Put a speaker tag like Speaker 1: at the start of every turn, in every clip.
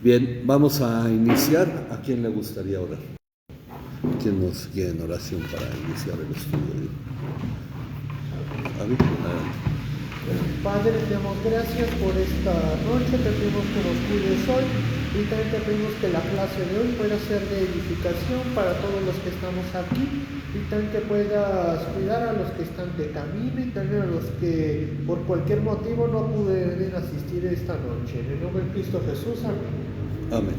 Speaker 1: Bien, vamos a iniciar. ¿A quién le gustaría orar? ¿Quién nos guía en oración para iniciar el estudio?
Speaker 2: Padre, te damos gracias por esta noche, te pedimos que nos cuides hoy y también te pedimos que la clase de hoy pueda ser de edificación para todos los que estamos aquí y también que puedas cuidar a los que están de camino y también a los que por cualquier motivo no pudieron asistir esta noche. En el nombre de Cristo Jesús, amén. Amén.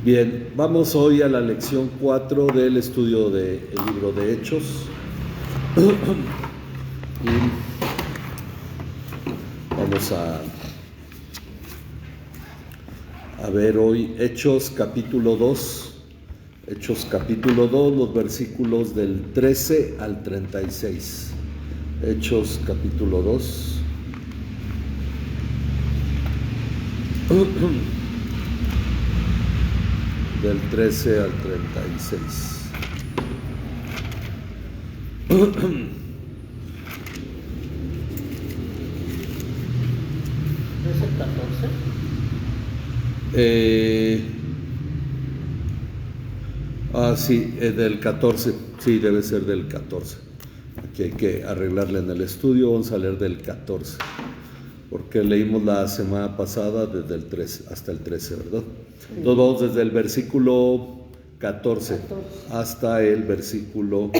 Speaker 1: Bien, vamos hoy a la lección 4 del estudio del libro de Hechos. Y vamos a ver hoy Hechos capítulo 2, los versículos del 13 al 36. Hechos capítulo 2. Del 13 al 36.
Speaker 2: ¿Es el 14?
Speaker 1: Sí, del 14. Sí, debe ser del 14. Aquí hay que arreglarle en el estudio. Vamos a leer del 14. Porque leímos la semana pasada desde el 13 hasta el 13, ¿verdad? Sí. Entonces vamos desde el versículo 14 hasta el versículo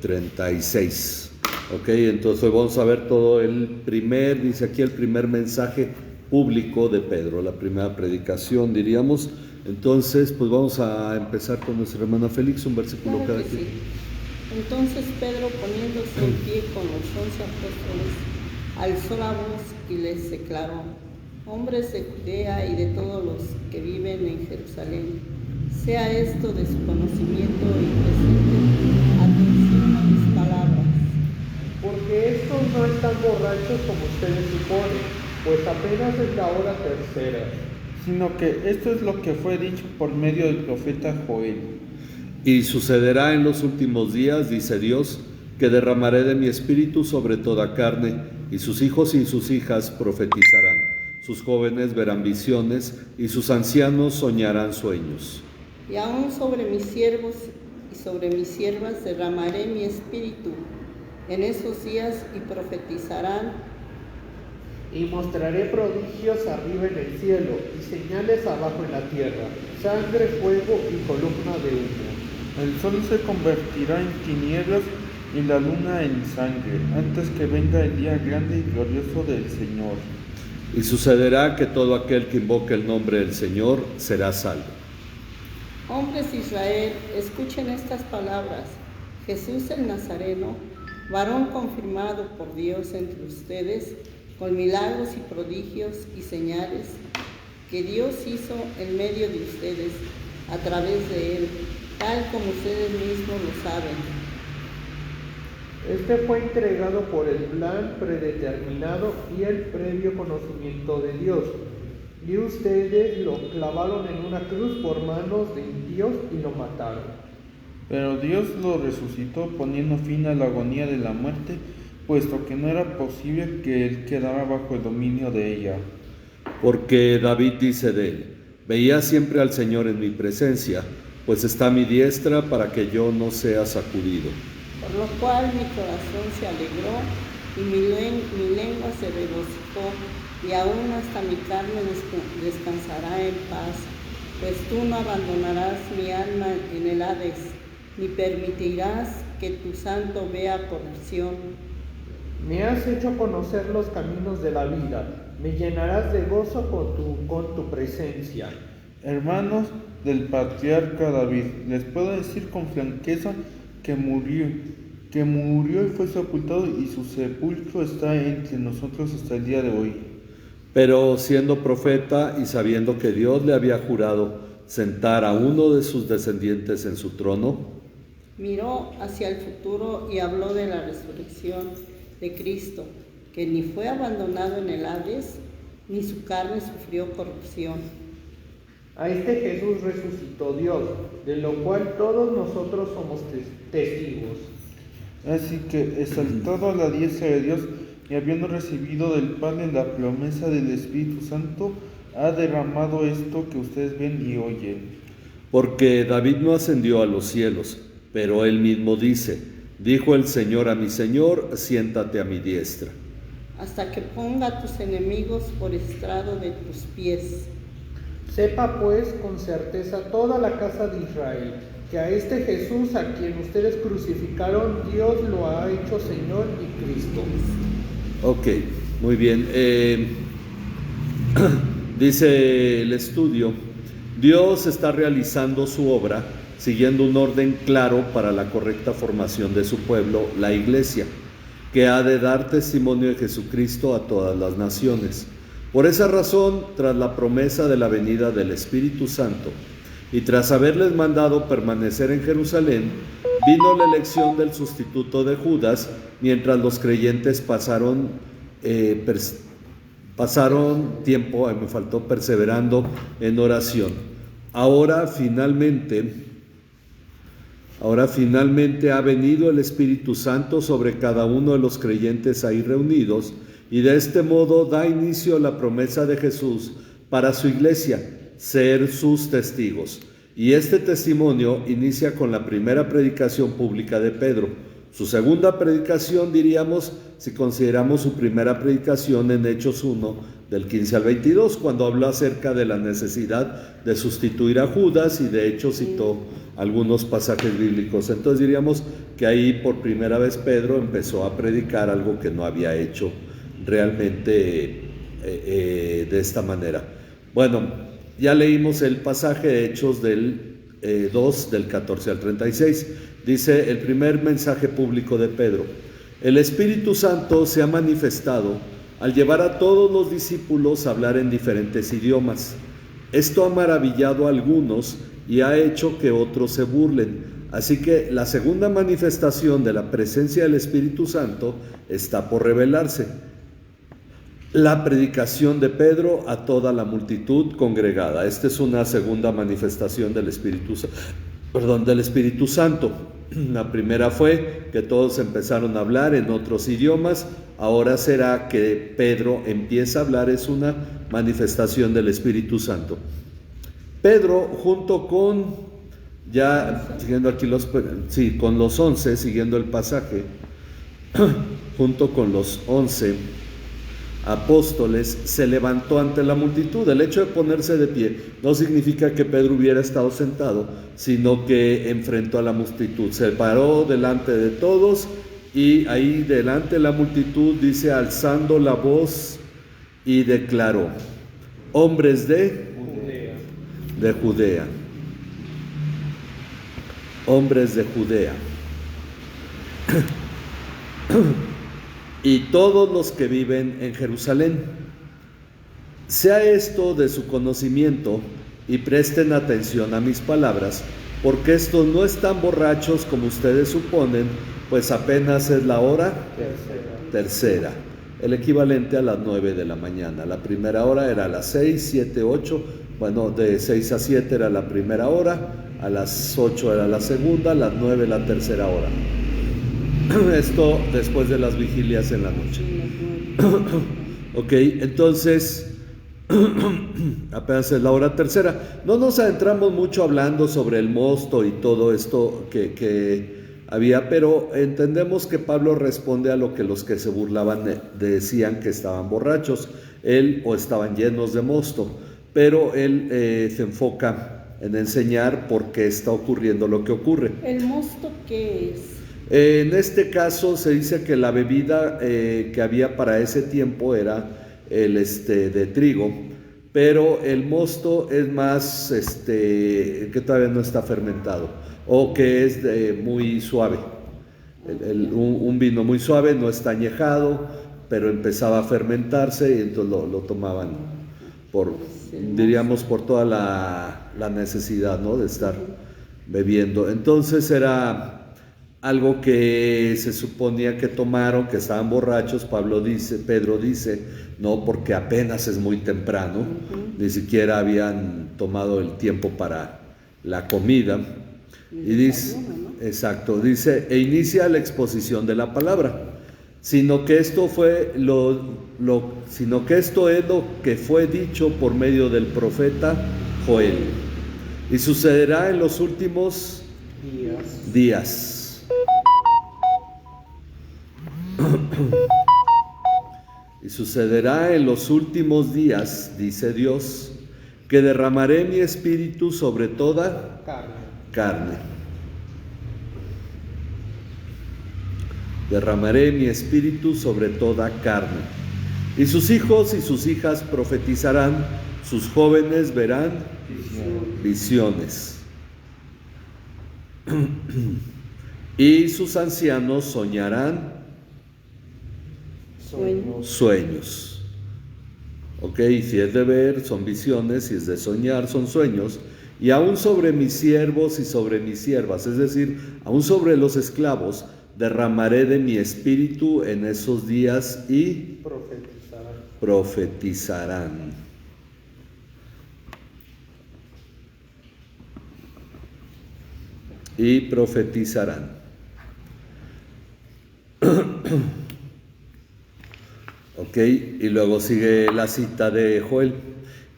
Speaker 1: 36. Ok, entonces hoy vamos a ver todo dice aquí el primer mensaje público de Pedro, la primera predicación, diríamos. Entonces, pues vamos a empezar con nuestra hermana Félix, un versículo cada quien.
Speaker 3: Sí. Entonces Pedro, poniéndose en pie con los 11 apóstoles, alzó la voz y les declaró: hombres de Judea y de todos los que viven en Jerusalén, sea esto de su conocimiento y presten atención a mis palabras.
Speaker 2: Porque estos no están borrachos como ustedes suponen, pues apenas es la hora tercera.
Speaker 4: Sino que esto es lo que fue dicho por medio del profeta Joel.
Speaker 1: Y sucederá en los últimos días, dice Dios, que derramaré de mi espíritu sobre toda carne, y sus hijos y sus hijas profetizarán, sus jóvenes verán visiones, y sus ancianos soñarán sueños.
Speaker 3: Y aún sobre mis siervos y sobre mis siervas derramaré mi espíritu en esos días, y profetizarán.
Speaker 2: Y mostraré prodigios arriba en el cielo y señales abajo en la tierra, sangre, fuego y columna de humo.
Speaker 4: El sol se convertirá en tinieblas y la luna en sangre, antes que venga el día grande y glorioso del Señor.
Speaker 1: Y sucederá que todo aquel que invoque el nombre del Señor será salvo.
Speaker 3: Hombres de Israel, escuchen estas palabras. Jesús el Nazareno, varón confirmado por Dios entre ustedes, con milagros y prodigios y señales que Dios hizo en medio de ustedes a través de él, tal como ustedes mismos lo saben.
Speaker 2: Este fue entregado por el plan predeterminado y el previo conocimiento de Dios, y ustedes lo clavaron en una cruz por manos de impíos y lo mataron.
Speaker 4: Pero Dios lo resucitó, poniendo fin a la agonía de la muerte, puesto que no era posible que él quedara bajo el dominio de ella.
Speaker 1: Porque David dice de él: veía siempre al Señor en mi presencia, pues está a mi diestra para que yo no sea sacudido.
Speaker 3: Por lo cual mi corazón se alegró y mi lengua se regocijó, y aún hasta mi carne descansará en paz, pues tú no abandonarás mi alma en el Hades, ni permitirás que tu santo vea corrupción.
Speaker 2: Me has hecho conocer los caminos de la vida, me llenarás de gozo con tu presencia.
Speaker 4: Hermanos del patriarca David, les puedo decir con franqueza que murió y fue sepultado, y su sepulcro está entre nosotros hasta el día de hoy.
Speaker 1: Pero siendo profeta y sabiendo que Dios le había jurado sentar a uno de sus descendientes en su trono,
Speaker 3: miró hacia el futuro y habló de la resurrección de Cristo, que ni fue abandonado en el Hades, ni su carne sufrió corrupción.
Speaker 2: A este Jesús resucitó Dios, de lo cual todos nosotros somos testigos.
Speaker 4: Así que, exaltado a la diestra de Dios y habiendo recibido del Padre la promesa del Espíritu Santo, ha derramado esto que ustedes ven y oyen.
Speaker 1: Porque David no ascendió a los cielos, pero él mismo dice, dijo el Señor a mi Señor, siéntate a mi diestra.
Speaker 3: hasta que ponga a tus enemigos por estrado de tus pies.
Speaker 2: Sepa pues con certeza toda la casa de Israel, que a este Jesús a quien ustedes crucificaron, Dios lo ha hecho Señor y Cristo.
Speaker 1: Ok, muy bien. Dice el estudio, Dios está realizando su obra siguiendo un orden claro para la correcta formación de su pueblo, la Iglesia, que ha de dar testimonio de Jesucristo a todas las naciones. Por esa razón, tras la promesa de la venida del Espíritu Santo y tras haberles mandado permanecer en Jerusalén, vino la elección del sustituto de Judas, mientras los creyentes pasaron tiempo, perseverando en oración. Ahora finalmente ha venido el Espíritu Santo sobre cada uno de los creyentes ahí reunidos, y de este modo da inicio a la promesa de Jesús para su iglesia, ser sus testigos. Y este testimonio inicia con la primera predicación pública de Pedro. Su segunda predicación, diríamos, si consideramos su primera predicación en Hechos 1, del 15 al 22, cuando habló acerca de la necesidad de sustituir a Judas, y de hecho citó algunos pasajes bíblicos. Entonces diríamos que ahí por primera vez Pedro empezó a predicar algo que no había hecho realmente de esta manera. Bueno, ya leímos el pasaje de Hechos del 2, del 14 al 36. Dice el primer mensaje público de Pedro: el Espíritu Santo se ha manifestado al llevar a todos los discípulos a hablar en diferentes idiomas. Esto ha maravillado a algunos y ha hecho que otros se burlen. Así que la segunda manifestación de la presencia del Espíritu Santo está por revelarse: la predicación de Pedro a toda la multitud congregada. Esta es una segunda manifestación del Espíritu Santo. La primera fue que todos empezaron a hablar en otros idiomas. Ahora será que Pedro empieza a hablar, es una manifestación del Espíritu Santo. Pedro, junto con, siguiendo aquí con los 11, siguiendo el pasaje, junto con los 11 apóstoles, se levantó ante la multitud. El hecho de ponerse de pie no significa que Pedro hubiera estado sentado, sino que enfrentó a la multitud, se paró delante de todos, y ahí delante de la multitud dice, alzando la voz, y declaró: hombres de Judea, hombres de Judea, y todos los que viven en Jerusalén, sea esto de su conocimiento, y presten atención a mis palabras, porque estos no están borrachos como ustedes suponen, pues apenas es la hora tercera, el equivalente a las 9 de la mañana. La primera hora era a las 6, 7, 8, bueno, de 6 a 7 era la primera hora, a las 8 era la segunda, a las 9 la tercera hora. Esto después de las vigilias en la noche. Ok, entonces apenas es la hora tercera. No nos adentramos mucho hablando sobre el mosto y todo esto que había, pero entendemos que Pablo responde a lo que los que se burlaban decían, que estaban borrachos, o estaban llenos de mosto, pero él se enfoca en enseñar por qué está ocurriendo lo que ocurre.
Speaker 3: ¿El mosto qué es?
Speaker 1: En este caso se dice que la bebida que había para ese tiempo era el de trigo, pero el mosto es más que todavía no está fermentado, o que es muy suave. Un vino muy suave, no está añejado, pero empezaba a fermentarse, y entonces lo tomaban diríamos por toda la necesidad, ¿no?, de estar bebiendo. Entonces era algo que se suponía que tomaron, que estaban borrachos. Pedro dice, no, porque apenas es muy temprano, ni siquiera habían tomado el tiempo para la comida. Y dice, exacto, dice, e inicia la exposición de la palabra. sino que esto es lo que fue dicho por medio del profeta Joel, y sucederá en los últimos días. Y sucederá en los últimos días, dice Dios, que derramaré mi espíritu sobre toda carne. Derramaré mi espíritu sobre toda carne. Y sus hijos y sus hijas profetizarán, sus jóvenes verán visiones. Y sus ancianos soñarán sueños. Ok, si es de ver, son visiones; si es de soñar, son sueños. Y aún sobre mis siervos y sobre mis siervas, es decir, aún sobre los esclavos, derramaré de mi espíritu en esos días y profetizarán. Y profetizarán. Ok, y luego sigue la cita de Joel.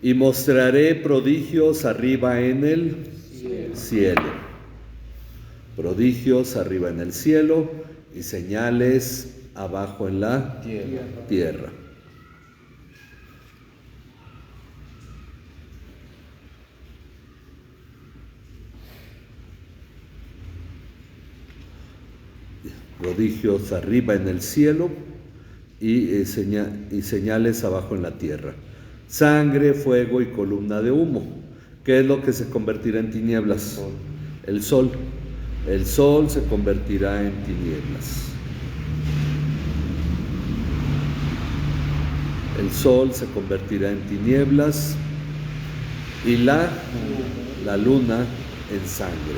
Speaker 1: Y mostraré prodigios arriba en el cielo. Prodigios arriba en el cielo y señales abajo en la tierra. Prodigios arriba en el cielo y señales abajo en la tierra. Sangre, fuego y columna de humo. ¿Qué es lo que se convertirá en tinieblas? El sol. El sol se convertirá en tinieblas. El sol se convertirá en tinieblas y la luna en sangre.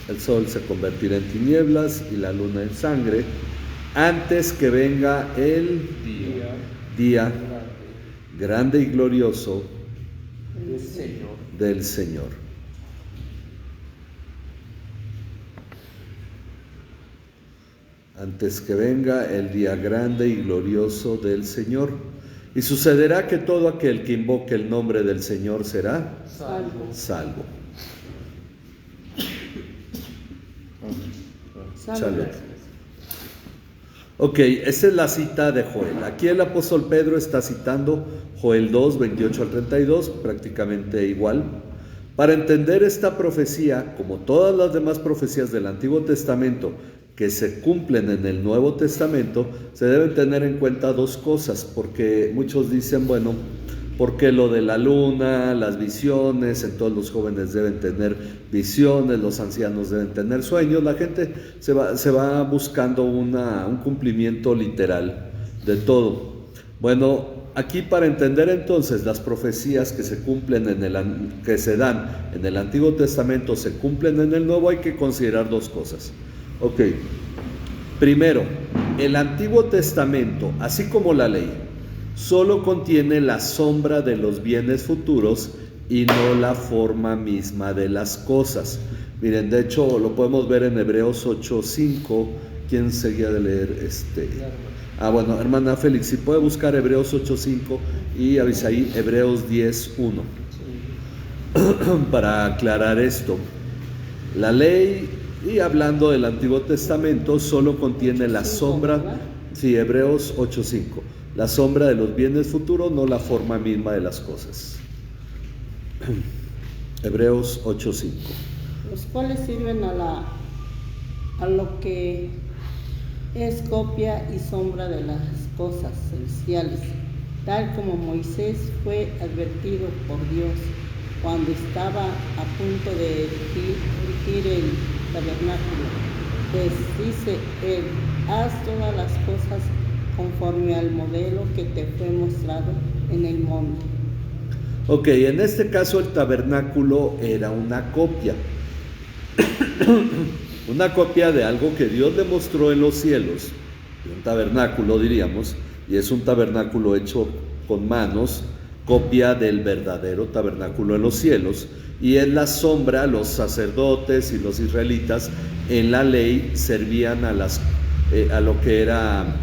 Speaker 1: El sol se convertirá en tinieblas y la luna en sangre antes que venga el día grande y glorioso del Señor. Antes que venga el día grande y glorioso del Señor. Y sucederá que todo aquel que invoque el nombre del Señor será salvo. Salud. Ok, esa es la cita de Joel. Aquí el apóstol Pedro está citando Joel 2, 28 al 32, prácticamente igual. Para entender esta profecía, como todas las demás profecías del Antiguo Testamento que se cumplen en el Nuevo Testamento, se deben tener en cuenta dos cosas, porque muchos dicen, bueno, porque lo de la luna, las visiones, entonces los jóvenes deben tener visiones, los ancianos deben tener sueños. La gente se va buscando un cumplimiento literal de todo. Bueno, aquí para entender entonces las profecías que se cumplen que se dan en el Antiguo Testamento, se cumplen en el Nuevo, hay que considerar dos cosas. Ok, primero, el Antiguo Testamento, así como la ley, solo contiene la sombra de los bienes futuros y no la forma misma de las cosas. Miren, de hecho lo podemos ver en Hebreos 8:5. ¿Quién seguía de leer bueno, hermana Félix, si puede buscar Hebreos 8:5 y Abisaí Hebreos 10:1 para aclarar esto. La ley, y hablando del Antiguo Testamento, solo contiene la sombra, sí, Hebreos 8:5, la sombra de los bienes futuros, no la forma misma de las cosas. Hebreos 8:5.
Speaker 3: Los cuales sirven a lo que es copia y sombra de las cosas celestiales, tal como Moisés fue advertido por Dios cuando estaba a punto de erigir el tabernáculo. Pues dice él: haz todas las cosas conforme al modelo que te fue mostrado en el monte.
Speaker 1: Ok, en este caso el tabernáculo era una copia. Una copia de algo que Dios le mostró en los cielos, un tabernáculo diríamos, y es un tabernáculo hecho con manos, copia del verdadero tabernáculo en los cielos, y es la sombra. Los sacerdotes y los israelitas en la ley servían a lo que era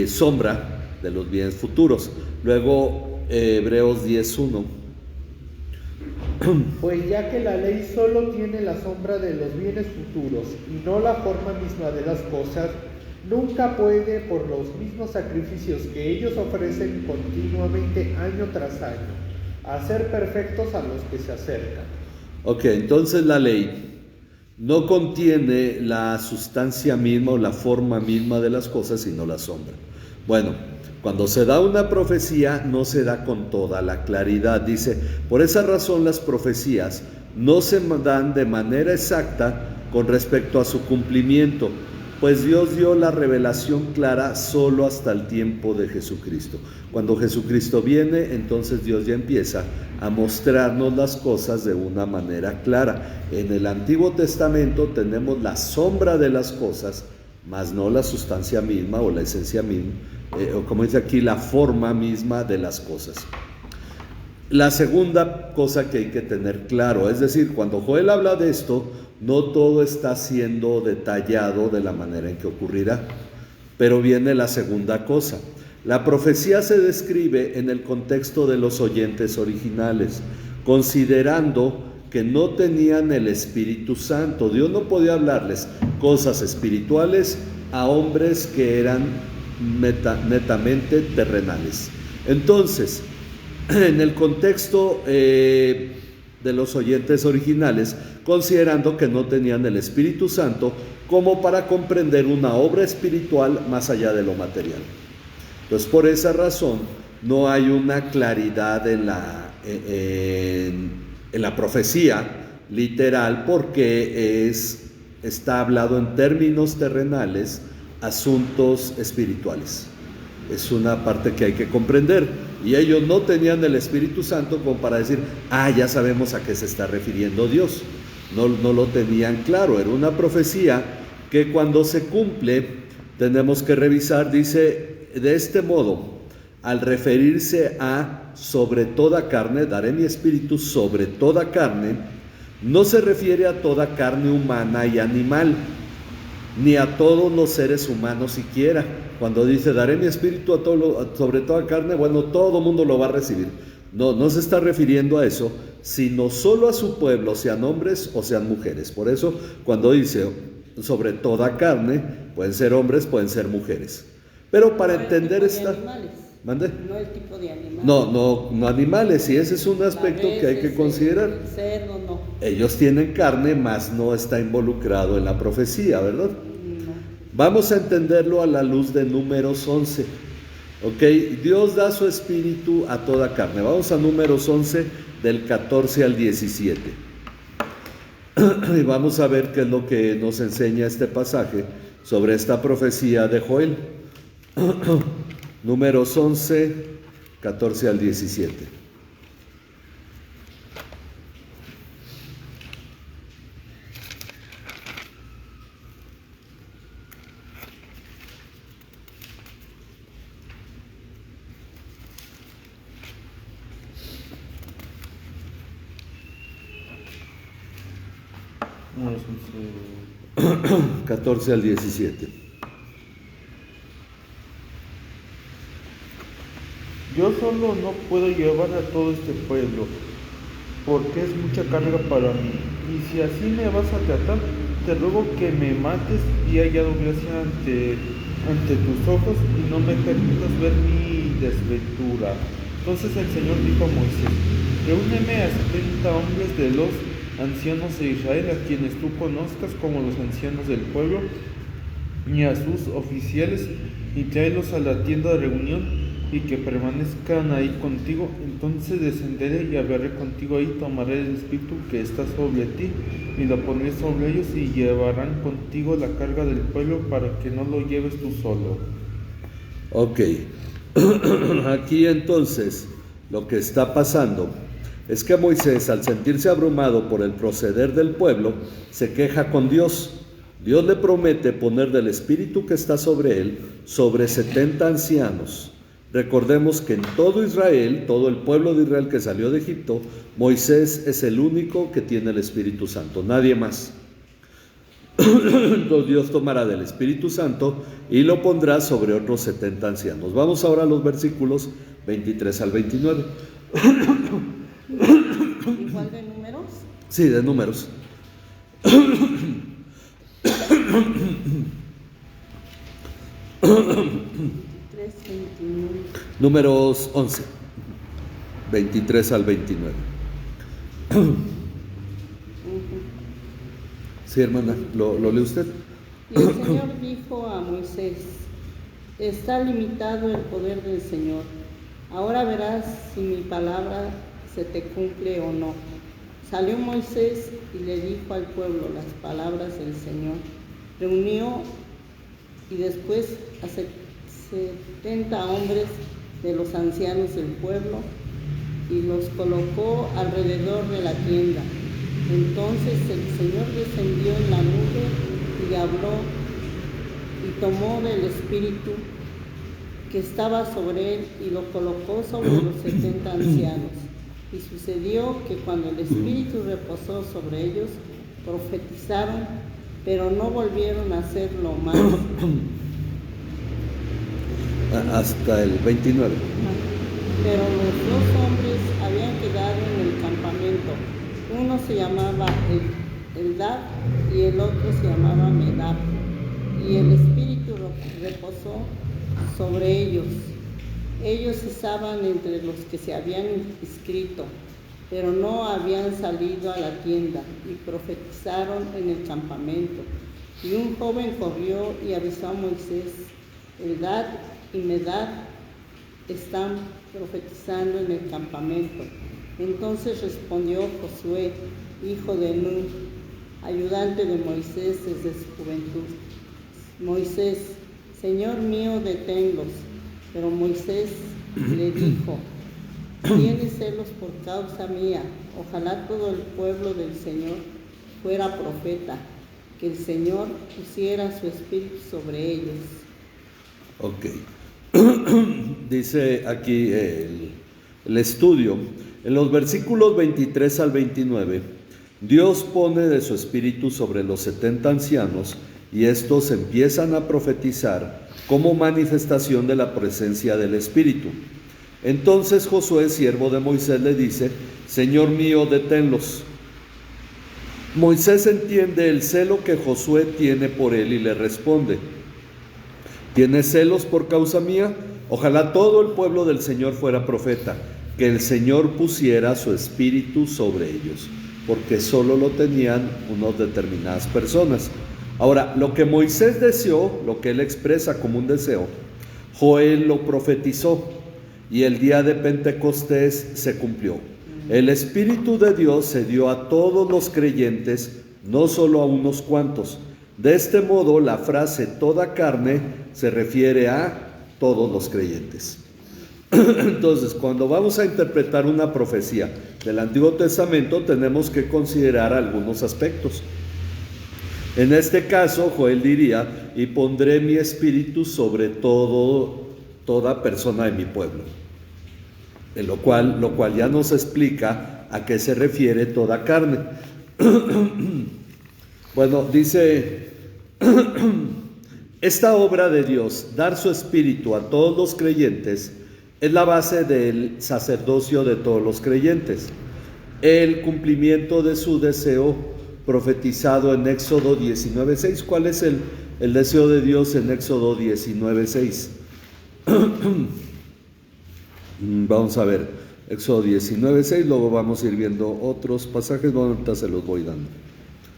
Speaker 1: sombra de los bienes futuros. Luego Hebreos 10:1.
Speaker 2: Pues ya que la ley solo tiene la sombra de los bienes futuros y no la forma misma de las cosas, nunca puede, por los mismos sacrificios que ellos ofrecen continuamente año tras año, hacer perfectos a los que se acercan.
Speaker 1: Ok, entonces la ley no contiene la sustancia misma o la forma misma de las cosas, sino la sombra. Bueno, cuando se da una profecía, no se da con toda la claridad. Dice, por esa razón las profecías no se dan de manera exacta con respecto a su cumplimiento, pues Dios dio la revelación clara solo hasta el tiempo de Jesucristo. Cuando Jesucristo viene, entonces Dios ya empieza a mostrarnos las cosas de una manera clara. En el Antiguo Testamento tenemos la sombra de las cosas, mas no la sustancia misma o la esencia misma, o como dice aquí, la forma misma de las cosas. La segunda cosa que hay que tener claro, es decir, cuando Joel habla de esto, no todo está siendo detallado de la manera en que ocurrirá. Pero viene la segunda cosa. La profecía se describe en el contexto de los oyentes originales, considerando que no tenían el Espíritu Santo. Dios no podía hablarles cosas espirituales a hombres que eran netamente terrenales. Entonces, en el contexto de los oyentes originales, considerando que no tenían el Espíritu Santo como para comprender una obra espiritual más allá de lo material. Entonces, por esa razón, no hay una claridad en la profecía literal, porque está hablado en términos terrenales, asuntos espirituales. Es una parte que hay que comprender. Y ellos no tenían el Espíritu Santo como para decir, ya sabemos a qué se está refiriendo Dios. No lo tenían claro. Era una profecía que cuando se cumple tenemos que revisar. Dice, de este modo, al referirse a sobre toda carne, daré mi espíritu sobre toda carne, no se refiere a toda carne humana y animal, ni a todos los seres humanos siquiera. Cuando dice, daré mi espíritu sobre toda carne, bueno, todo mundo lo va a recibir. No se está refiriendo a eso, sino solo a su pueblo, sean hombres o sean mujeres. Por eso, cuando dice sobre toda carne, pueden ser hombres, pueden ser mujeres. Pero para entender esta... ¿Mande?
Speaker 3: No el tipo de animales.
Speaker 1: No animales, y ese es un aspecto que hay que considerar.
Speaker 3: El cerdo, no.
Speaker 1: Ellos tienen carne, mas no está involucrado en la profecía, ¿verdad?
Speaker 3: No.
Speaker 1: Vamos a entenderlo a la luz de Números 11. Ok, Dios da su espíritu a toda carne. Vamos a Números 11, del 14 al 17. Y vamos a ver qué es lo que nos enseña este pasaje sobre esta profecía de Joel. Números 11, 14 al 17.
Speaker 4: Números 11.
Speaker 1: 14 al 17.
Speaker 4: Yo solo no puedo llevar a todo este pueblo, porque es mucha carga para mí. Y si así me vas a tratar, te ruego que me mates y hallado gracia ante tus ojos y no me permitas ver mi desventura. Entonces el Señor dijo a Moisés, reúneme a 70 hombres de los ancianos de Israel, a quienes tú conozcas como los ancianos del pueblo, y a sus oficiales, y tráelos a la tienda de reunión, y que permanezcan ahí contigo. Entonces descenderé y hablaré contigo ahí, tomaré el espíritu que está sobre ti y lo pondré sobre ellos, y llevarán contigo la carga del pueblo para que no lo lleves tú solo.
Speaker 1: Ok, aquí entonces lo que está pasando es que Moisés, al sentirse abrumado por el proceder del pueblo, se queja con Dios. Dios le promete poner del espíritu que está sobre él, sobre 70 ancianos, Recordemos que en todo Israel, todo el pueblo de Israel que salió de Egipto, Moisés es el único que tiene el Espíritu Santo, nadie más. Entonces Dios tomará del Espíritu Santo y lo pondrá sobre otros 70 ancianos. Vamos ahora a los versículos 23 al 29.
Speaker 3: ¿Igual de números?
Speaker 1: Sí, de números.
Speaker 3: 3:29.
Speaker 1: Números 11, 23 al 29. Sí, hermana, ¿lo lee usted?
Speaker 3: Y el Señor dijo a Moisés: está limitado el poder del Señor. Ahora verás si mi palabra se te cumple o no. Salió Moisés y le dijo al pueblo las palabras del Señor. Reunió y después a 70 hombres de los ancianos del pueblo y los colocó alrededor de la tienda. Entonces el Señor descendió en la nube y habló y tomó del Espíritu que estaba sobre él y lo colocó sobre los 70 ancianos. Y sucedió que cuando el Espíritu reposó sobre ellos, profetizaron, pero no volvieron a hacerlo más.
Speaker 1: Hasta el 29.
Speaker 3: Pero los dos hombres habían quedado en el campamento. Uno se llamaba Eldad y el otro se llamaba Medad. Y el Espíritu reposó sobre ellos. Ellos estaban entre los que se habían inscrito, pero no habían salido a la tienda y profetizaron en el campamento. Y un joven corrió y avisó a Moisés: Eldad y Medad están profetizando en el campamento. Entonces respondió Josué, hijo de Nun, ayudante de Moisés desde su juventud: Moisés, Señor mío, deténlos. Pero Moisés le dijo: tienes celos por causa mía. Ojalá todo el pueblo del Señor fuera profeta, que el Señor pusiera su espíritu sobre ellos.
Speaker 1: Ok. Dice aquí el estudio, en los versículos 23 al 29, Dios pone de su espíritu sobre los 70 ancianos y estos empiezan a profetizar como manifestación de la presencia del Espíritu. Entonces Josué, siervo de Moisés, le dice: Señor mío, deténlos. Moisés entiende el celo que Josué tiene por él y le responde: ¿tienes celos por causa mía? Ojalá todo el pueblo del Señor fuera profeta, que el Señor pusiera su espíritu sobre ellos, porque solo lo tenían unas determinadas personas. Ahora, lo que Moisés deseó, lo que él expresa como un deseo, Joel lo profetizó y el día de Pentecostés se cumplió. El Espíritu de Dios se dio a todos los creyentes, no solo a unos cuantos. De este modo, la frase toda carne se refiere a todos los creyentes. Entonces, cuando vamos a interpretar una profecía del Antiguo Testamento, tenemos que considerar algunos aspectos. En este caso, Joel diría: y pondré mi espíritu sobre toda persona de mi pueblo. Lo cual ya nos explica a qué se refiere toda carne. Bueno, dice, esta obra de Dios, dar su espíritu a todos los creyentes, es la base del sacerdocio de todos los creyentes. El cumplimiento de su deseo profetizado en Éxodo 19:6. ¿Cuál es el deseo de Dios en Éxodo 19:6? Vamos a ver, Éxodo 19:6, luego vamos a ir viendo otros pasajes, ahorita se los voy dando.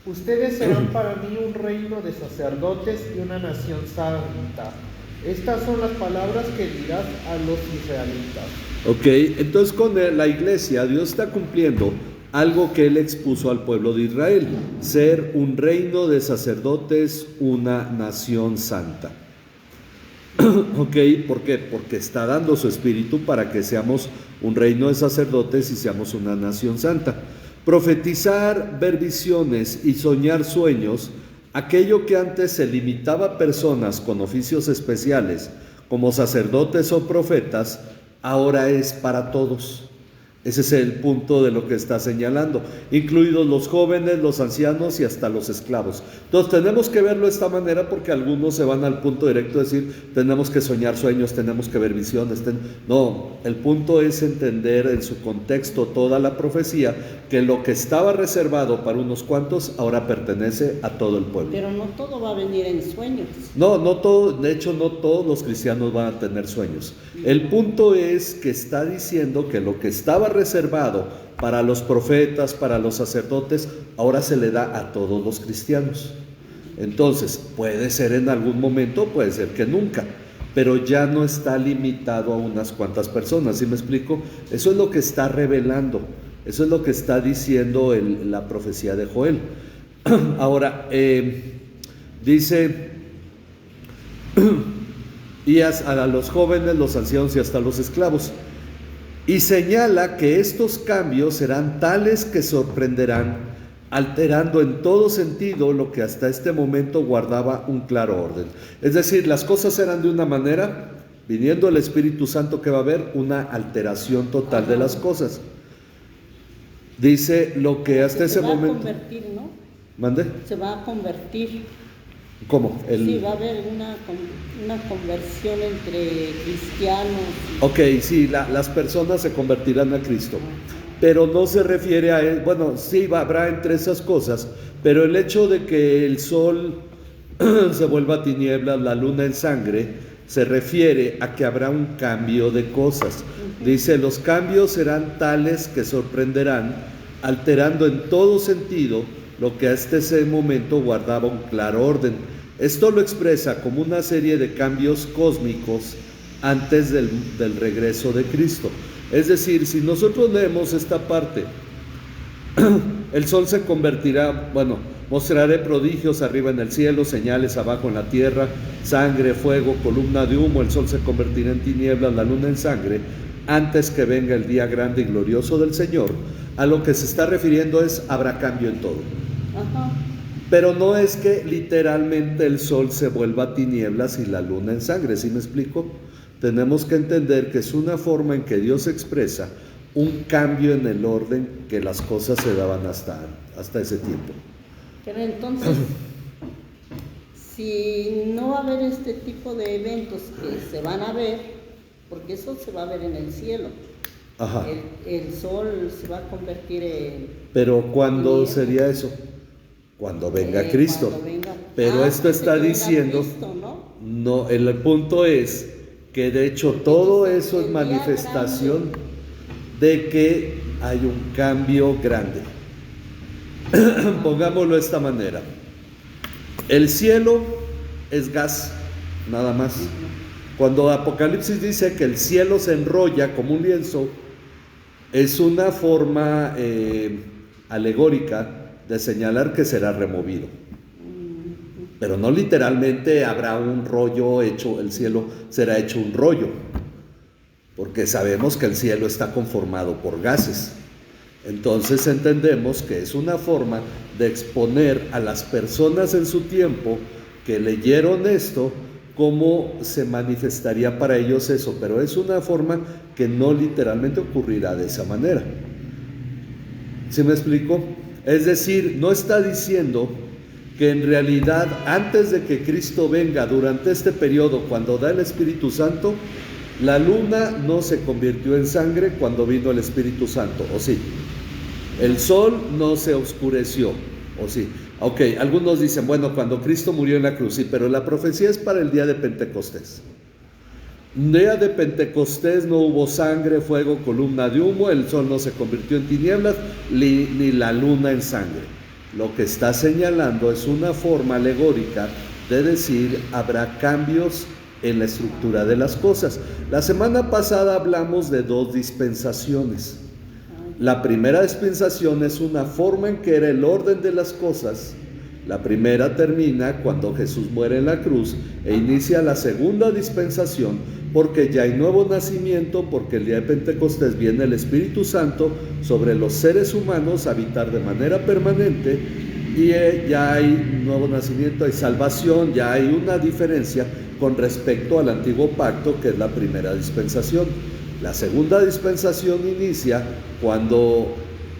Speaker 2: Ustedes serán para mí un reino de sacerdotes y una nación santa. Estas son las palabras que dirás a los israelitas.
Speaker 1: Ok, entonces con la iglesia Dios está cumpliendo algo que él expuso al pueblo de Israel: ser un reino de sacerdotes, una nación santa. Ok, ¿por qué? Porque está dando su espíritu para que seamos un reino de sacerdotes y seamos una nación santa. Profetizar, ver visiones y soñar sueños, aquello que antes se limitaba a personas con oficios especiales, como sacerdotes o profetas, ahora es para todos. Ese es el punto de lo que está señalando, incluidos los jóvenes, los ancianos y hasta los esclavos. Entonces tenemos que verlo de esta manera, porque algunos se van al punto directo de decir, tenemos que soñar sueños, tenemos que ver visiones. No, el punto es entender en su contexto toda la profecía, que lo que estaba reservado para unos cuantos ahora pertenece a todo el pueblo.
Speaker 3: Pero no todo va a venir en sueños.
Speaker 1: No todo, de hecho no todos los cristianos van a tener sueños. El punto es que está diciendo que lo que estaba reservado para los profetas, para los sacerdotes, ahora se le da a todos los cristianos. Entonces, puede ser en algún momento, puede ser que nunca, pero ya no está limitado a unas cuantas personas, ¿sí me explico? Eso es lo que está revelando, eso es lo que está diciendo la profecía de Joel. Ahora, dice... y a los jóvenes, los ancianos y hasta los esclavos. Y señala que estos cambios serán tales que sorprenderán, alterando en todo sentido lo que hasta este momento guardaba un claro orden. Es decir, las cosas eran de una manera, viniendo el Espíritu Santo, que va a haber una alteración total de las cosas. Dice lo que hasta ese momento...
Speaker 3: Se va a convertir, ¿no?
Speaker 1: ¿Mande?
Speaker 3: Se va a convertir.
Speaker 1: ¿Cómo?
Speaker 3: Sí, va a haber una conversión entre cristianos.
Speaker 1: Ok, sí, las personas se convertirán a Cristo, pero no se refiere a él. Bueno, sí, habrá entre esas cosas, pero el hecho de que el sol se vuelva tinieblas, la luna en sangre, se refiere a que habrá un cambio de cosas. Dice, los cambios serán tales que sorprenderán, alterando en todo sentido lo que hasta ese momento guardaba un claro orden. Esto lo expresa como una serie de cambios cósmicos antes del regreso de Cristo. Es decir, si nosotros leemos esta parte, el sol se convertirá, mostraré prodigios arriba en el cielo, señales abajo en la tierra, sangre, fuego, columna de humo, el sol se convertirá en tinieblas, la luna en sangre, antes que venga el día grande y glorioso del Señor. A lo que se está refiriendo es, habrá cambio en todo.
Speaker 3: Ajá.
Speaker 1: Pero no es que literalmente el sol se vuelva tinieblas y la luna en sangre, ¿sí me explico? Tenemos que entender que es una forma en que Dios expresa un cambio en el orden que las cosas se daban hasta ese tiempo.
Speaker 3: Pero entonces, si no va a haber este tipo de eventos que se van a ver, porque eso se va a ver en el cielo.
Speaker 1: Ajá.
Speaker 3: El sol se va a convertir en...
Speaker 1: Pero ¿cuándo sería eso? Cuando venga Cristo.
Speaker 3: Cuando venga.
Speaker 1: Pero esto está diciendo...
Speaker 3: Cristo, ¿no?
Speaker 1: No, el punto es que de hecho todo eso es manifestación de que hay un cambio grande. Pongámoslo de esta manera. El cielo es gas, nada más. Cuando Apocalipsis dice que el cielo se enrolla como un lienzo, es una forma alegórica de señalar que será removido. Pero no literalmente habrá un rollo hecho, el cielo será hecho un rollo, porque sabemos que el cielo está conformado por gases. Entonces entendemos que es una forma de exponer a las personas en su tiempo que leyeron esto, cómo se manifestaría para ellos eso, pero es una forma que no literalmente ocurrirá de esa manera. ¿Sí me explico? Es decir, no está diciendo que en realidad antes de que Cristo venga, durante este periodo, cuando da el Espíritu Santo, la luna no se convirtió en sangre cuando vino el Espíritu Santo, ¿o sí? El sol no se oscureció, ¿o sí? Ok, algunos dicen, bueno, cuando Cristo murió en la cruz, sí, pero la profecía es para el día de Pentecostés. Día de Pentecostés no hubo sangre, fuego, columna de humo, el sol no se convirtió en tinieblas, ni la luna en sangre. Lo que está señalando es una forma alegórica de decir, habrá cambios en la estructura de las cosas. La semana pasada hablamos de 2 dispensaciones. La primera dispensación es una forma en que era el orden de las cosas. La primera termina cuando Jesús muere en la cruz e inicia la segunda dispensación, porque ya hay nuevo nacimiento, porque el día de Pentecostés viene el Espíritu Santo sobre los seres humanos a habitar de manera permanente, y ya hay nuevo nacimiento, hay salvación, ya hay una diferencia con respecto al antiguo pacto, que es la primera dispensación. La segunda dispensación inicia cuando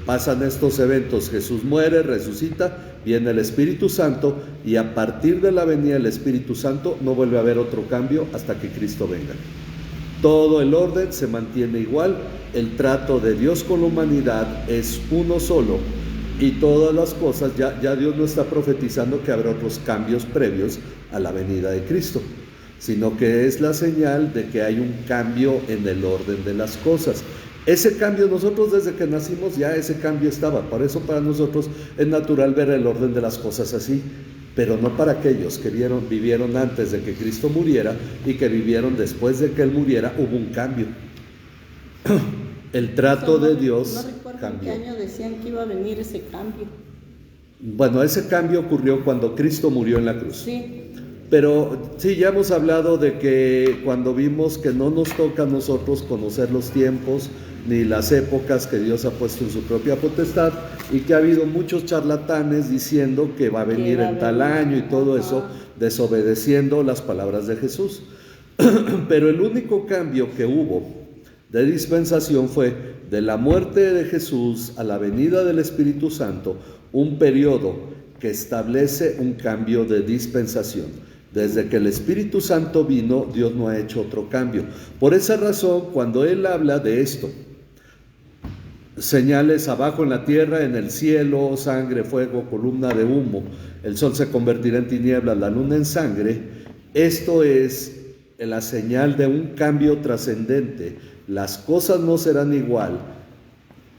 Speaker 1: pasan estos eventos: Jesús muere, resucita, viene el Espíritu Santo, y a partir de la venida del Espíritu Santo no vuelve a haber otro cambio hasta que Cristo venga. Todo el orden se mantiene igual, el trato de Dios con la humanidad es uno solo, y todas las cosas, ya Dios no está profetizando que habrá otros cambios previos a la venida de Cristo, sino que es la señal de que hay un cambio en el orden de las cosas. Ese cambio, nosotros desde que nacimos ya ese cambio estaba, por eso para nosotros es natural ver el orden de las cosas así, pero no para aquellos que vivieron antes de que Cristo muriera y que vivieron después de que Él muriera. Hubo un cambio. El trato de Dios
Speaker 3: no recuerdo
Speaker 1: cambió.
Speaker 3: en qué año decían que iba a venir ese cambio.
Speaker 1: Bueno, ese cambio ocurrió cuando Cristo murió en la cruz.
Speaker 3: Sí.
Speaker 1: Pero sí, ya hemos hablado de que cuando vimos que no nos toca a nosotros conocer los tiempos ni las épocas que Dios ha puesto en su propia potestad, y que ha habido muchos charlatanes diciendo que va a venir en tal año y todo eso, desobedeciendo las palabras de Jesús. Pero el único cambio que hubo de dispensación fue de la muerte de Jesús a la venida del Espíritu Santo, un periodo que establece un cambio de dispensación. Desde que el Espíritu Santo vino, Dios no ha hecho otro cambio. Por esa razón, cuando Él habla de esto, señales abajo en la tierra, en el cielo, sangre, fuego, columna de humo, el sol se convertirá en tinieblas, la luna en sangre, esto es la señal de un cambio trascendente. Las cosas no serán igual